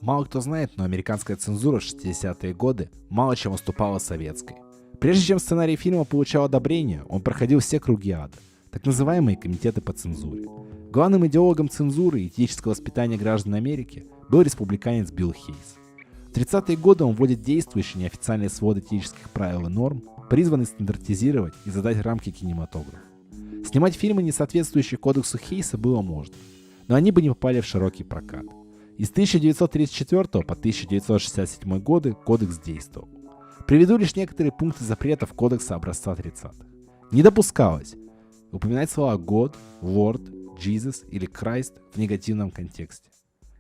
Мало кто знает, но американская цензура в 60-е годы мало чем уступала советской. Прежде чем сценарий фильма получал одобрение, он проходил все круги ада, так называемые комитеты по цензуре. Главным идеологом цензуры и этического воспитания граждан Америки был республиканец Билл Хейс. В 30-е годы он вводит действующий неофициальный свод этических правил и норм, призванный стандартизировать и задать рамки кинематографа. Снимать фильмы, не соответствующие кодексу Хейса, было можно, но они бы не попали в широкий прокат. Из 1934 по 1967 годы кодекс действовал. Приведу лишь некоторые пункты запретов кодекса образца 30-х. Не допускалось упоминать слова God, Lord, Jesus или Christ в негативном контексте.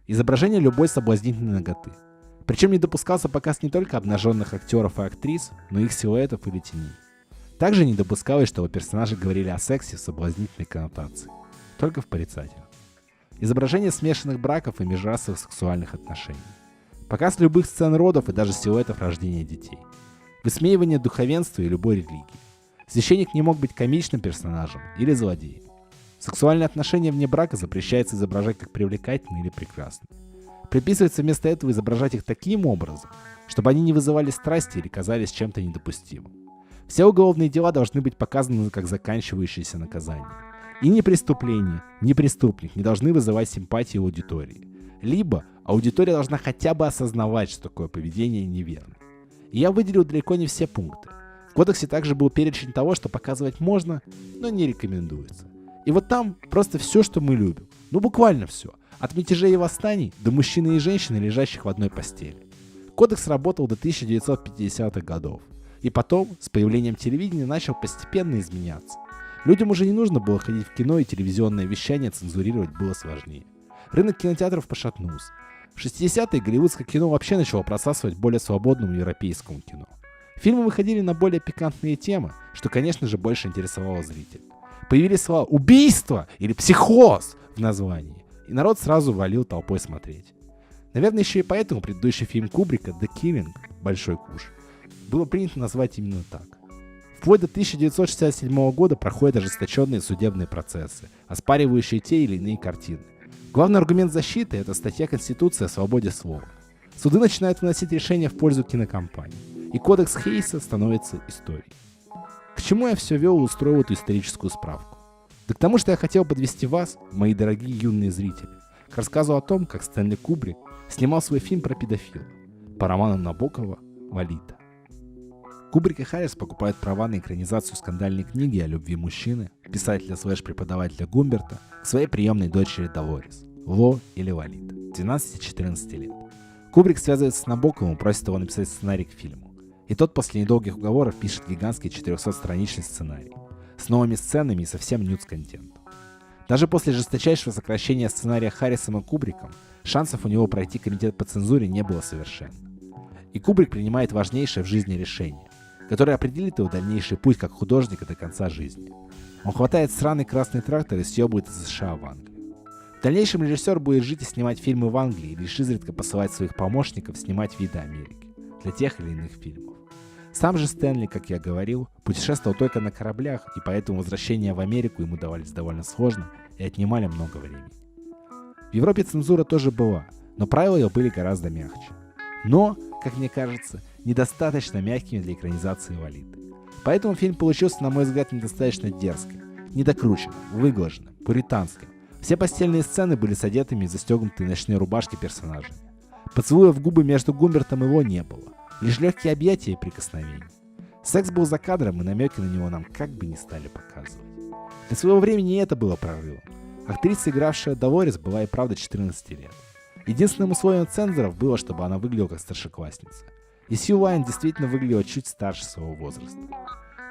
Изображение любой соблазнительной наготы. Причем не допускался показ не только обнаженных актеров и актрис, но и их силуэтов или теней. Также не допускалось, чтобы персонажи говорили о сексе в соблазнительной коннотации. Только в порицательном. Изображение смешанных браков и межрасовых сексуальных отношений. Показ любых сцен родов и даже силуэтов рождения детей. Высмеивание духовенства и любой религии. Священник не мог быть комичным персонажем или злодеем. Сексуальные отношения вне брака запрещается изображать как привлекательные или прекрасные. Приписывается вместо этого изображать их таким образом, чтобы они не вызывали страсти или казались чем-то недопустимым. Все уголовные дела должны быть показаны как заканчивающиеся наказания. И ни преступление, ни преступник не должны вызывать симпатии у аудитории. Либо аудитория должна хотя бы осознавать, что такое поведение неверно. И я выделил далеко не все пункты. В кодексе также был перечень того, что показывать можно, но не рекомендуется. И вот там просто все, что мы любим. Ну буквально все. От мятежей и восстаний до мужчины и женщины, лежащих в одной постели. Кодекс работал до 1950-х годов. И потом, с появлением телевидения, начал постепенно изменяться. Людям уже не нужно было ходить в кино, и телевизионное вещание цензурировать было сложнее. Рынок кинотеатров пошатнулся. В 60-е голливудское кино вообще начало просасывать более свободному европейскому кино. Фильмы выходили на более пикантные темы, что, конечно же, больше интересовало зрителей. Появились слова «убийство» или «психоз» в названии, и народ сразу валил толпой смотреть. Наверное, еще и поэтому предыдущий фильм Кубрика «The Killing» «Большой куш» было принято назвать именно так. Вплоть до 1967 года проходят ожесточенные судебные процессы, оспаривающие те или иные картины. Главный аргумент защиты – это статья Конституции о свободе слова. Суды начинают выносить решения в пользу кинокомпаний, и кодекс Хейса становится историей. К чему я все вел и устроил эту историческую справку? Да к тому, что я хотел подвести вас, мои дорогие юные зрители, к рассказу о том, как Стэнли Кубрик снимал свой фильм про педофила по романам Набокова «Лолита». Кубрик и Харрис покупают права на экранизацию скандальной книги о любви мужчины, писателя/преподавателя Гумберта, к своей приемной дочери Долорес, Ло или Лолита, 12-14 лет. Кубрик связывается с Набоковым и просит его написать сценарий к фильму. И тот после недолгих уговоров пишет гигантский 400-страничный сценарий, с новыми сценами и совсем нюдс-контентом. Даже после жесточайшего сокращения сценария Харрисом и Кубриком, шансов у него пройти комитет по цензуре не было совершенно. И Кубрик принимает важнейшее в жизни решение, которое определит его дальнейший путь как художника до конца жизни. Он хватает сраный красный трактор и съебывает из США в Англию. В дальнейшем режиссер будет жить и снимать фильмы в Англии, и лишь изредка посылать своих помощников снимать виды Америки для тех или иных фильмов. Сам же Стэнли, как я говорил, путешествовал только на кораблях, и поэтому возвращения в Америку ему давались довольно сложно и отнимали много времени. В Европе цензура тоже была, но правила ее были гораздо мягче. Но, как мне кажется, недостаточно мягкими для экранизации Лолиты. Поэтому фильм получился, на мой взгляд, недостаточно дерзким, недокрученным, выглаженным, пуританским. Все постельные сцены были с одетыми и застегнутые ночные рубашки персонажей. Поцелуя в губы между Гумбертом и Ло не было, лишь легкие объятия и прикосновения. Секс был за кадром, и намеки на него нам как бы не стали показывать. Для своего времени это было прорывом. Актриса, игравшая Долорес, была и правда 14 лет. Единственным условием цензоров было, чтобы она выглядела как старшеклассница. И Сью Лайн действительно выглядела чуть старше своего возраста.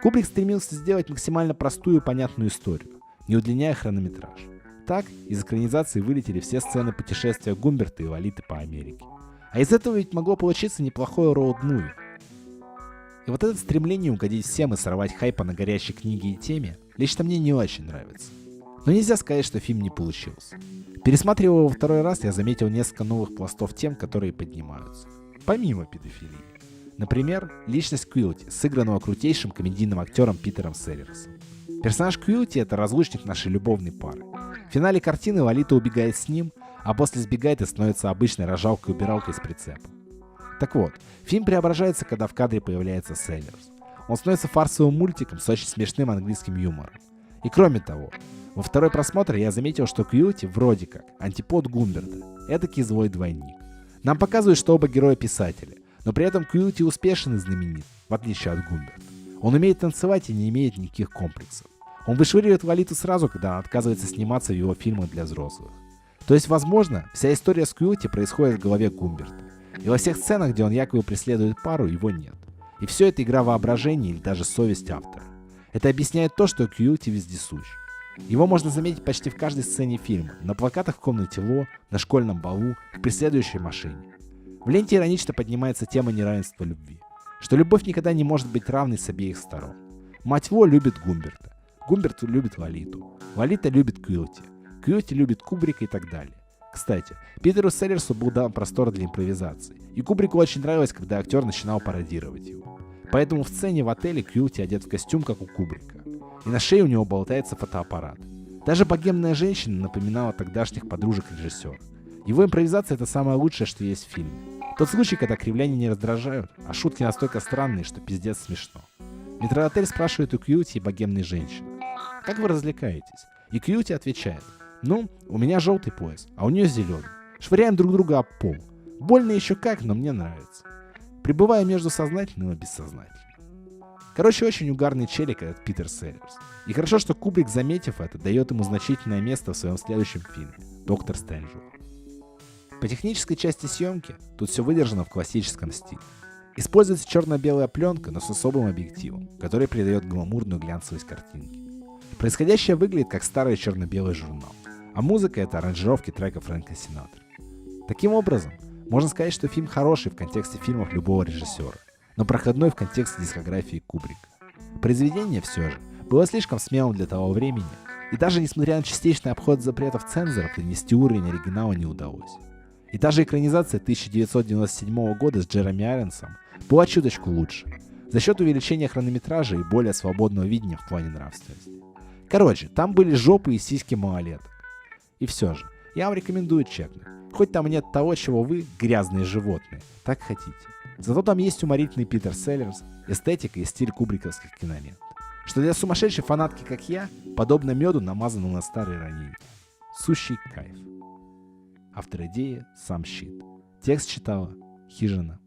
Кубрик стремился сделать максимально простую и понятную историю, не удлиняя хронометраж. Так, из экранизации вылетели все сцены путешествия Гумберта и Лолиты по Америке. А из этого ведь могло получиться неплохое роуд-муви. И вот это стремление угодить всем и сорвать хайпа на горящей книге и теме лично мне не очень нравится. Но нельзя сказать, что фильм не получился. Пересматривая его во второй раз, я заметил несколько новых пластов тем, которые поднимаются. Помимо педофилии. Например, личность Квилти, сыгранного крутейшим комедийным актером Питером Селлерсом. Персонаж Кьюти — это разлучник нашей любовной пары. В финале картины Лолита убегает с ним, а после сбегает и становится обычной рожалкой-убиралкой с прицепом. Так вот, фильм преображается, когда в кадре появляется Селлерс. Он становится фарсовым мультиком с очень смешным английским юмором. И кроме того, во второй просмотр я заметил, что Кьюти вроде как антипод Гумберта, эдакий злой двойник. Нам показывают, что оба героя писатели, но при этом Кьюти успешен и знаменит, в отличие от Гумберта. Он умеет танцевать и не имеет никаких комплексов. Он вышвыривает Лолиту сразу, когда она отказывается сниматься в его фильмах для взрослых. То есть, возможно, вся история с Кьюти происходит в голове Гумберта. И во всех сценах, где он якобы преследует пару, его нет. И все это игра воображения или даже совесть автора. Это объясняет то, что Кьюти вездесущ. Его можно заметить почти в каждой сцене фильма, на плакатах в комнате Ло, на школьном балу, в преследующей машине. В ленте иронично поднимается тема неравенства любви, что любовь никогда не может быть равной с обеих сторон. Мать Ло любит Гумберта, Гумберт любит Лолиту, Лолита любит Кьюти, Кьюти любит Кубрика и так далее. Кстати, Питеру Селлерсу был дан простор для импровизации, и Кубрику очень нравилось, когда актер начинал пародировать его. Поэтому в сцене в отеле Кьюти одет в костюм, как у Кубрика, и на шее у него болтается фотоаппарат. Даже богемная женщина напоминала тогдашних подружек режиссера. Его импровизация — это самое лучшее, что есть в фильме. Тот случай, когда кривляния не раздражают, а шутки настолько странные, что пиздец смешно. Метрдотель спрашивает у Кьюти и богемной женщины: «Как вы развлекаетесь?» И Кьюти отвечает: «Ну, у меня желтый пояс, а у нее зеленый. Швыряем друг друга об пол. Больно еще как, но мне нравится. Пребываю между сознательным и бессознательным». Короче, очень угарный челик этот Питер Селлерс. И хорошо, что Кубрик, заметив это, дает ему значительное место в своем следующем фильме «Доктор Стрэнджлов». По технической части съемки тут все выдержано в классическом стиле. Используется черно-белая пленка, но с особым объективом, который придает гламурную глянцевость картинки. Происходящее выглядит как старый черно-белый журнал, а музыка — это аранжировки треков Фрэнка Синатры. Таким образом, можно сказать, что фильм хороший в контексте фильмов любого режиссера, но проходной в контексте дискографии Кубрика. Произведение все же было слишком смелым для того времени, и даже несмотря на частичный обход запретов цензоров, донести уровень оригинала не удалось. И та же экранизация 1997 года с Джереми Айронсом была чуточку лучше, за счет увеличения хронометража и более свободного видения в плане нравственности. Короче, там были жопы и сиськи малолеток. И все же, я вам рекомендую чекнуть. Хоть там нет того, чего вы, грязные животные, так хотите. Зато там есть уморительный Питер Селлерс, эстетика и стиль кубриковских кинолент. Что для сумасшедшей фанатки, как я, подобно меду, намазанному на старой раненьке. Сущий кайф. Автор идеи — сам щит. Текст читала Хижина.